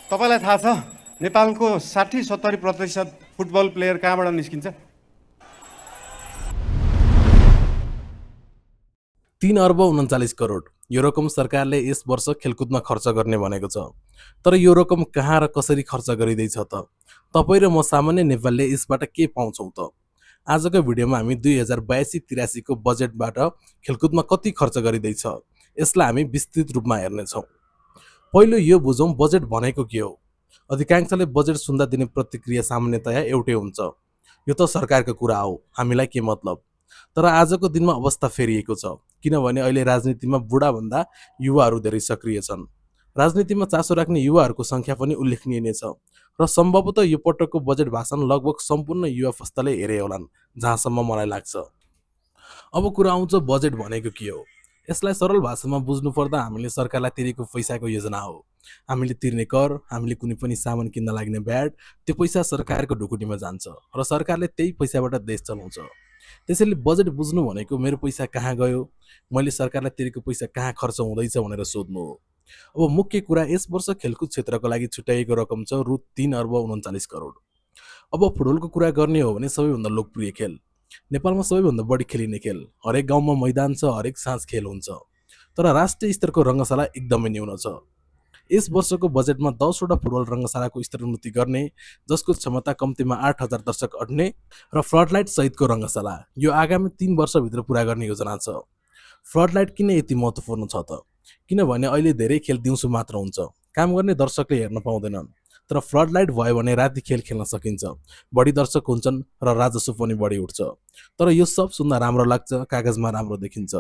तपाईलाई थाहा छ नेपालको 60-70% फुटबल प्लेयर कहाँबाट निस्किन्छ? 3 अर्ब 39 करोड यो रकम सरकारले यस वर्ष खेलकुदमा खर्च गर्ने भनेको छ। तर यो रकम कहाँ र कसरी खर्च गरिँदैछ त? तपाईँ र म सामान्य नेपालले यसबाट के पाउँछौँ त? आजको भिडियोमा हामी 2082-83 को बजेटबाट खेलकुदमा कति खर्च गरिँदैछ यसलाई हामी विस्तृत रूपमा हेर्नेछौँ। पहिलो यो बुझौँ बजेट भनेको के हो। अधिकांशले बजेट सुन्दा दिने प्रतिक्रिया सामान्यतया एउटै हुन्छ, यो त सरकारको कुरा हो, हामीलाई के मतलब। तर आजको दिनमा अवस्था फेरिएको छ, किनभने अहिले राजनीतिमा बुढाभन्दा युवाहरू धेरै सक्रिय छन्। राजनीतिमा चासो राख्ने युवाहरूको सङ्ख्या पनि उल्लेखनीय नै छ र सम्भवतः यो पटकको बजेट भाषण लगभग सम्पूर्ण युवा फस्ताले हेरे होलान्, जहाँसम्म मलाई लाग्छ। अब कुरा आउँछ बजेट भनेको के हो। यसलाई सरल भाषामा बुझ्नु पर्दा हामीले सरकारलाई तिरेको पैसाको योजना हो। हामीले तिर्ने कर, हामीले कुनै पनि सामान किन्न लाग्ने भ्याट, त्यो पैसा सरकारको ढुकुटीमा जान्छ र सरकारले त्यही पैसाबाट देश चलाउँछ। त्यसैले बजेट बुझ्नु भनेको मेरो पैसा कहाँ गयो, मैले सरकारलाई तिरेको पैसा कहाँ खर्च हुँदैछ भनेर सोध्नु हो। अब मुख्य कुरा, यस वर्ष खेलकुद क्षेत्रको लागि छुट्याइएको रकम छ रु 3 अर्ब 39 करोड। अब फुटबलको कुरा गर्ने हो भने सबैभन्दा लोकप्रिय खेल, नेपालमा सबैभन्दा बढी खेलिने खेल, हरेक गाउँमा मैदान छ, हरेक साँझ खेल हुन्छ। तर राष्ट्रिय स्तरको रङ्गशाला एकदमै न्यून छ। यस वर्षको बजेटमा 10वटा फुटबल रङ्गशालाको स्तरोन्नति गर्ने, जसको क्षमता कम्तीमा 8000 दर्शक अट्ने र फ्लडलाइट सहितको रङ्गशाला यो आगामी 3 वर्षभित्र पुरा गर्ने योजना छ। फ्लडलाइट किन यति महत्त्वपूर्ण छ त? किनभने अहिले धेरै खेल दिउँसो मात्र हुन्छ, काम गर्ने दर्शकले हेर्न पाउँदैनन्। तर फ्लडलाइट भयो भने राति खेल खेल्न सकिन्छ, बढी दर्शक हुन्छन् र राजस्व पनि बढी उठ्छ। तर यो सब सुन्दा राम्रो लाग्छ, कागजमा राम्रो देखिन्छ,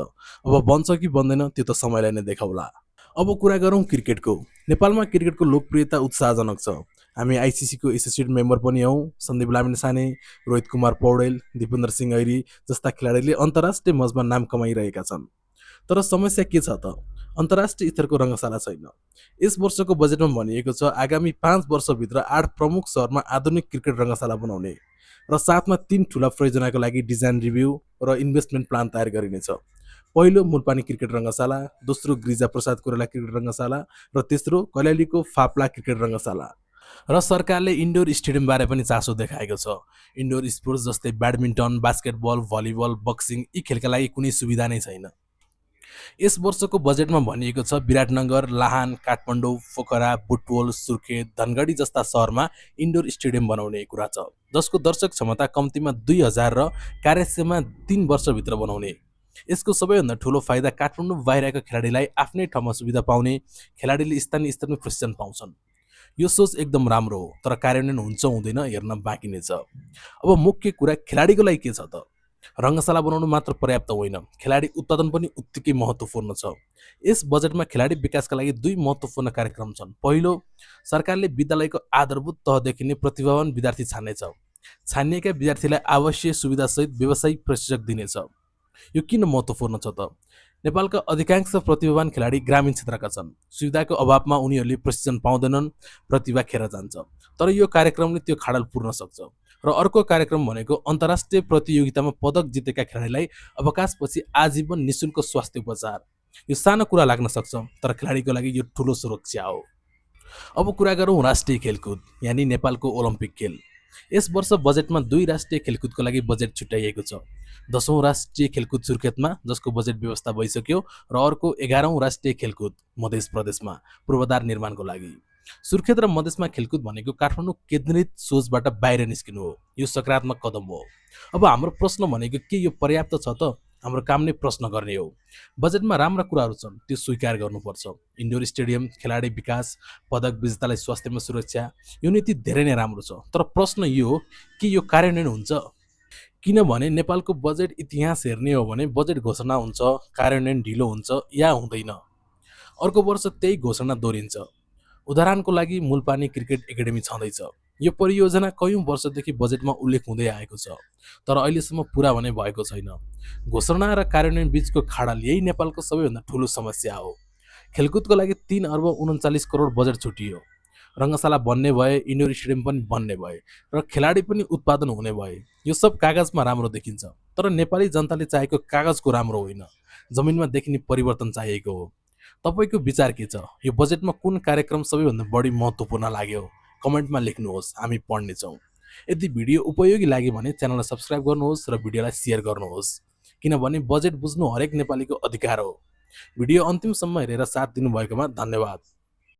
अब बन्छ कि बन्दैन त्यो त समयले नै देखाउला। अब कुरा गरौँ क्रिकेटको। नेपालमा क्रिकेटको लोकप्रियता उत्साहजनक छ। हामी आइसिसीको एसोसिएट मेम्बर पनि हौँ। सन्दीप लामिछाने, रोहित कुमार पौडेल, दिपेन्द्र सिंह ऐरी जस्ता खेलाडीले अन्तर्राष्ट्रिय मञ्चमा नाम कमाइरहेका छन्। तर समस्या के छ त? अन्तर्राष्ट्रिय स्तरको रङ्गशाला छैन। यस वर्षको बजेटमा भनिएको छ आगामी 5 वर्षभित्र 8 प्रमुख शहरमा आधुनिक क्रिकेट रङ्गशाला बनाउने र साथमा 3 ठुला परियोजनाको लागि डिजाइन रिभ्यू र इन्भेस्टमेन्ट प्लान तयार गरिनेछ। पहिलो मुलपानी क्रिकेट रङ्गशाला, दोस्रो गिरिजा प्रसाद कोइराला क्रिकेट रङ्गशाला र तेस्रो कैलालीको फाप्ला क्रिकेट रङ्गशाला। र सरकारले इन्डोर स्टेडियमबारे पनि चासो देखाएको छ। इन्डोर स्पोर्ट्स जस्तै ब्याडमिन्टन, बास्केटबल, भलिबल, बक्सिङ यी खेलका लागि कुनै सुविधा नै छैन। यस वर्षको बजेटमा भनिएको छ विराटनगर, लाहान, काठमाडौँ, पोखरा, बुटवल, सुर्खेत, धनगढी जस्ता शहरमा इन्डोर स्टेडियम बनाउने कुरा छ, जसको दर्शक क्षमता कम्तीमा 2000 र कार्यक्षमता 3 वर्षभित्र बनाउने। यसको सबैभन्दा ठुलो फाइदा काठमाडौँ बाहिरका खेलाडीलाई आफ्नै ठाउँमा सुविधा पाउने, खेलाडीले स्थानीय स्तरमा प्रशिक्षण पाउँछन्। यो सोच एकदम राम्रो हो, तर कार्यान्वयन हुन्छ हुँदैन हेर्न बाँकी नै छ। अब मुख्य कुरा, खेलाडीको लागि के छ त? रङ्गशाला बनाउनु मात्र पर्याप्त होइन, खेलाडी उत्पादन पनि उत्तिकै महत्त्वपूर्ण छ। यस बजेटमा खेलाडी विकासका लागि 2 महत्त्वपूर्ण कार्यक्रम छन्। पहिलो, सरकारले विद्यालयको आधारभूत तहदेखि नै प्रतिभावान विद्यार्थी छान्नेछ। छानिएका विद्यार्थीलाई आवश्यक सुविधासहित व्यावसायिक प्रशिक्षक दिनेछ। यो किन महत्त्वपूर्ण छ त? नेपालका अधिकांश प्रतिभावान खेलाडी ग्रामीण क्षेत्रका छन्। सुविधाको अभावमा उनीहरूले प्रशिक्षण पाउँदैनन्, प्रतिभा खेर जान्छ। तर यो कार्यक्रमले त्यो खाडल पूर्ण सक्छ। र अर्को कार्यक्रम भनेको अन्तर्राष्ट्रिय प्रतियोगितामा पदक जितेका खेलाडीलाई अवकाशपछि आजीवन निशुल्क स्वास्थ्य उपचार। यो सानो कुरा लाग्न सक्छ, तर खेलाडीको लागि यो ठुलो सुरक्षा हो। अब कुरा गरौँ राष्ट्रिय खेलकुद, यानि नेपालको ओलम्पिक खेल। यस वर्ष बजेटमा 2 राष्ट्रिय खेलकुदको लागि बजेट छुट्याइएको छ। 10औं राष्ट्रिय खेलकुद सुर्खेतमा, जसको बजेट व्यवस्था भइसक्यो, र अर्को 11औं राष्ट्रिय खेलकुद मध्य प्रदेशमा पूर्वाधार निर्माणको लागि। सुर्खेत र मधेसमा खेलकुद भनेको काठमाडौँ केन्द्रित सोचबाट बाहिर निस्किनु हो। यो सकारात्मक कदम हो। अब हाम्रो प्रश्न भनेको के यो पर्याप्त छ त? हाम्रो काम नै प्रश्न गर्ने हो। बजेटमा राम्रा कुराहरू छन्, त्यो स्वीकार गर्नुपर्छ। इन्डोर स्टेडियम, खेलाडी विकास, पदक विजेतालाई स्वास्थ्यमा सुरक्षा, यो नीति धेरै नै राम्रो छ। तर प्रश्न यो हो कि यो कार्यान्वयन हुन्छ? किनभने नेपालको बजेट इतिहास हेर्ने हो भने बजेट घोषणा हुन्छ, कार्यान्वयन ढिलो हुन्छ या हुँदैन। अर्को वर्ष त्यही घोषणा दोहोरिन्छ। उदाहरणको लागि मुलपानी क्रिकेट एकाडेमी छँदैछ। यो परियोजना कयौं वर्षदेखि बजेटमा उल्लेख हुँदै आएको छ, तर अहिलेसम्म पुरा भने भएको छैन। घोषणा र कार्यान्वयन बीचको खाडल यही नेपालको सबैभन्दा ठुलो समस्या हो। खेलकुदको लागि 3 अर्ब 39 करोड बजेट छुटियो। रङ्गशाला बन्ने भए, इन्डोर स्टेडियम पनि बन्ने भए र खेलाडी पनि उत्पादन हुने भए। यो सब कागजमा राम्रो देखिन्छ, तर नेपाली जनताले चाहेको कागजको राम्रो होइन, जमिनमा देखिने परिवर्तन चाहिएको हो। तपाईको विचार के छ? यो बजेटमा कुन कार्यक्रम सबैभन्दा बढी महत्त्वपूर्ण लाग्यो? कमेन्टमा लेख्नुहोस्, हामी पढ्नेछौँ। यदि भिडियो उपयोगी लाग्यो भने च्यानललाई सब्स्क्राइब गर्नुहोस् र भिडियोलाई सेयर गर्नुहोस्, किनभने बजेट बुझ्नु हरेक नेपालीको अधिकार हो। भिडियो अन्तिमसम्म हेरेर साथ दिनुभएकोमा धन्यवाद।